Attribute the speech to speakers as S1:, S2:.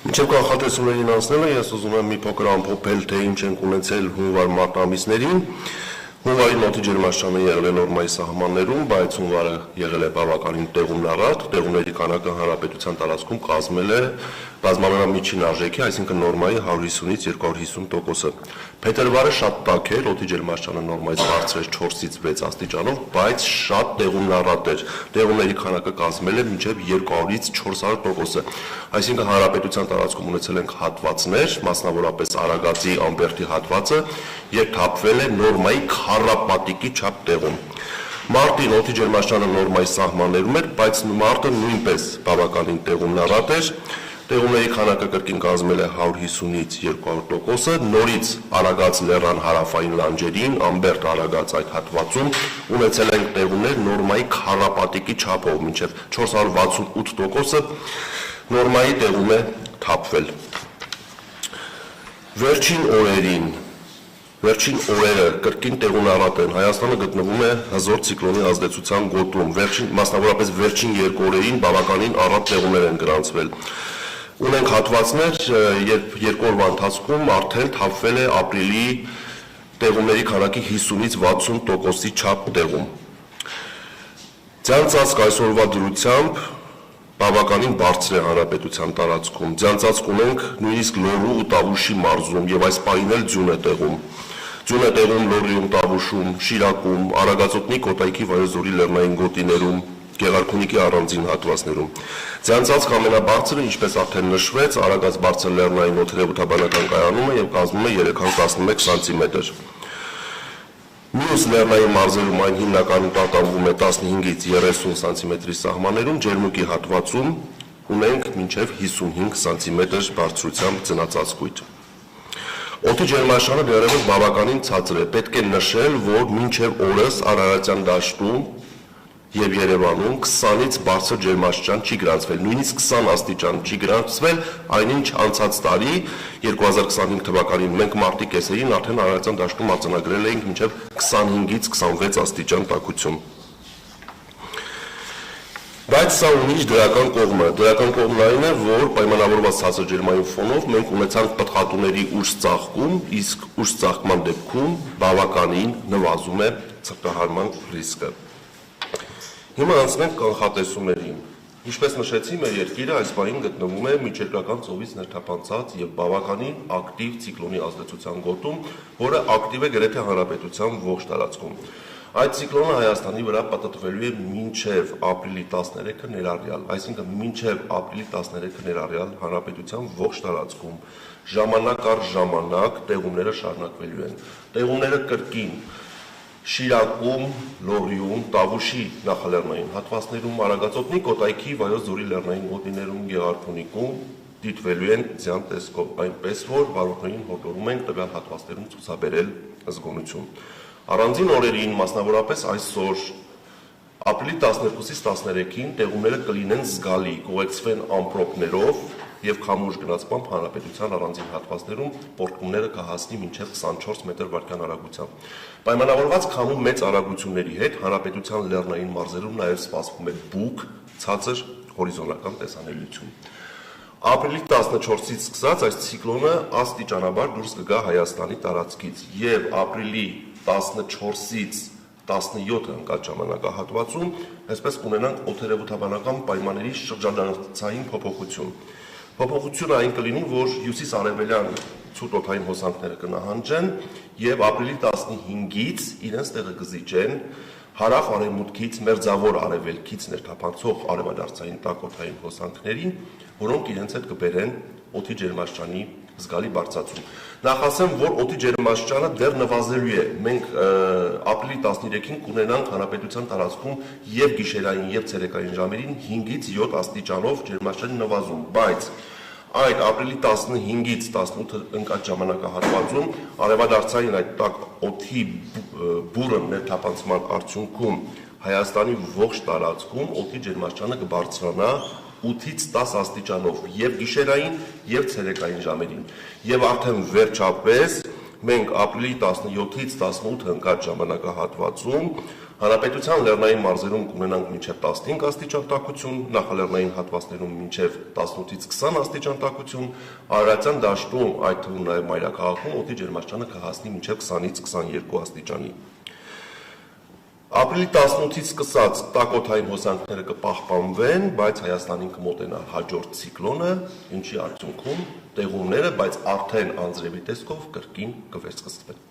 S1: Մինչև կանխատեսումներին անցնելը ես ուզում եմ մի փոքր ամփոփել, թե ինչ ենք ունեցել հունվար-մարտ ամիսներին։ Հունվարի մոտի ջերմաստիճանը եղել է նորմայի սահմաններում, բայց հունվարը եղել է բավականին տեղումնառատ, տեղումների քանակը հանրապետության տարածքում կազմել է բազմամյա արժեքի, այսինքն նորմայի 150-ից 250%։ Փետրվարը շատ տաք էր, օդի ջերմաստիճանը նորմայից բարձր էր 4-ից 6 աստիճանով, բայց շատ տեղումնառատ էր։ Տեղումների քանակը կազմել է մինչև 200-ից 400%։ Այսինքն հանրապետության տարածքում ունեցել ենք հատվածներ, մասնավորապես Արագածի Ամբերդի հատվածը, երբ թափվել է նորմայի քառապատիկի չափ տեղում։ Մարտին օդի ջերմաստիճանը նորմայի սահմաններում էր, բայց մարտը նույնպես բավականին տեղումնառատ էր։ Տեղումների քանակը կրկին կազմել է 150-ից 200%, նորից Արագած լեռան հարավային լանջերին, Ամբերդ Արագած այդ հատվածում ունեցել ենք տեղումներ նորմայի քառապատիկի չափով, մինչև 468% նորմայի տեղում է թափվել։ Վերջին օրերը կրկին տեղումնառատ են, Հայաստանը գտնվում է հզոր ցիկլոնի ազդեցության գոտում, մասնավորապես վերջին 2 օրերին բավականին առատ տեղումներ են գրանցվել։ Ունենք հատվածներ, երբ 2 օրվա ընթացքում արդեն թափվել է ապրիլի տեղումների քանակի 50-ից 60%-ի չափ տեղում։ Ձյան ծածկ այսօրվա դրությամբ բավականին բարձր է հանրապետության տարածքում։ Ձյան ծածկ ունենք նույնիսկ Լոռու ու Տավուշի մարզում եւ այս պահին էլ ձյուն է տեղում։ Ձյուն է տեղում Լոռիում, Տավուշում, Շիրակում, Արագածոտնի Կոտայքի Վայոց-Ձորի լեռնային գոտիներում, Գեղարքունիքի առանձին հատվածներում։ Ձյան ծածկ ամենաբարձրը, ինչպես արդեն նշվեց, Արագած բարձր լեռնային օդերևութաբանական կայանումը եւ կազմում է 311 սանտիմետր։ Մյուս լեռնային մարզերում այն հիմնականում տատանվում է 15-ից 30 սանտիմետրի սահմաններում, ջերմուկի հատվածում ունենք մինչև 55 սանտիմետր բարձրությամբ ձնածածկույթ։ Օդի ջերմաստիճանը դեռևս բավականին ցածր է, պետք է նշել, որ մինչև օրս Արարատյան դաշտում եւ Երևանում 20-ից բարձր ջերմաստիճան չի գրանցվել, նույնիսկ 20 աստիճան չի գրանցվել, այնինչ անցած տարի 2025 թվականին մենք մարտի կեսերին արդեն Արարատյան դաշտում արձանագրել էինք մինչև 25-ից 26 աստիճան տաքություն։ Բայց սա ունի իր դրական կողմը։ Դրական կողմն այն է, որ պայմանավորված ցածր ջերմային ֆոնով մենք ունեցանք պտղատուների ուշ ծաղկում, իսկ ուշ ծաղկման դեպքում բավականին նվազում է ցրտահարման ռիսկը։ Հիմա անցնենք կանխատեսումներին։ Ինչպես նշեցի, մեր երկիրը այս պահին գտնվում է միջերկրական ծովից ներթափանցած եւ բավականին ակտիվ ցիկլոնի ազդեցության գոտում, որը ակտիվ է գրեթե հանրապետության ողջ տարածքում։ Այդ ցիկլոնը Հայաստանի վրա պատտվելու է մինչև ապրիլի 13-ը ներառյալ, այսինքն մինչև ապրիլի 13-ը ներառյալ հանրապետության ողջ տարածքում ժամանակ առ ժամանակ տեղումները շարունակվելու են։ Տեղումները կրկին Շիրակում, Լոռիում, Տավուշի նախալեռնային հատվածներում, Արագածոտնի Կոտայքի Վայոց-Ձորի լեռնային գոտիներում, Գեղարքունիքում դիտվելու են ձյան տեսքով, այնպես որ վարորդներին հորդորում ենք տվյալ հատվածներում ցուցաբերել զգոնություն։ Առանձին օրերին, մասնավորապես այսօր, ապրիլի 12-ից 13-ին տեղումները կլինեն զգալի, կուղեկցվեն ամպրոպներով եւ քամուշ գնացմամբ հանրապետության առանձին հատվածներում պոռթկումները կհասնի մինչև 24 մետր/վայրկյան արագությամբ։ Պայմանավորված քամու մեծ արագությունների հետ հանրապետության լեռնային մարզերում նաեւ սպասվում է բուք, ցածր հորիզոնական տեսանելիություն։ Ապրիլի 14-ից սկսած այս ցիկլոնը աստիճանաբար դուրս կգա Հայաստանի տարածքից եւ ապրիլի 14-ից 17-ը ընկած ժամանակահատվածում այսպես կունենանք օդերևութաբանական պայմանների շրջադարձային փոփոխություն։ Փոփոխությունը այն կլինի, որ հյուսիս-արևելյան ցուրտ օդային հոսանքները կնահանջեն եւ ապրիլի 15-ից իրենց տեղը կզիջեն հարավ-արևմուտքից մերձավոր արևելքից ներթափանցող արևադարձային տաք օդային հոսանքներին, որոնք իրենց հետ կբերեն օդի ջերմաստիճանի զգալի բարձրացում։ Նախ ասեմ, որ օդի ջերմաստիճանը դեռ նվազելու է։ Մենք ապրիլի 13-ին կունենանք հանրապետության տարածքում եւ գիշերային եւ ցերեկային ժամերին 5-ից 7 աստիճանով ջերմաստիճանի նվազում, բայց այդ ապրիլի 15-ից 18-ը ընկած ժամանակահատվածում արևադարձային այդ տաք օդի բուրըն ներթափանցման արդյունքում Հայաստանի ողջ տարածքում օդի ջերմաստիճանը կբարձրանա 8-ից 10 աստիճանով եւ գիշերային եւ ցերեկային ժամերին։ Եվ արդեն վերջապես մենք ապրիլի 17-ից 18-ը ընկած ժամանակահատվածում Հանրապետության լեռնային մարզերում կունենանք մինչև 15 աստիճան տաքություն, նախալեռնային հատվածներում մինչև 18-ից 20 աստիճան տաքություն, Արարատյան դաշտում, այդ թվում նաև մայրաքաղաքում օդի ջերմաստիճանը կհասնի մինչև 20-ից 22 աստիճանի։ Ապրիլի 18-ից սկսած տաքօդային հոսանքները կպահպանվեն, բայց Հայաստանին կմոտենա հաջորդ ցիկլոնը, ինչի արդյունքում տեղումները, բայց արդեն անձրևի տեսքով կրկին կվերսկսվեն։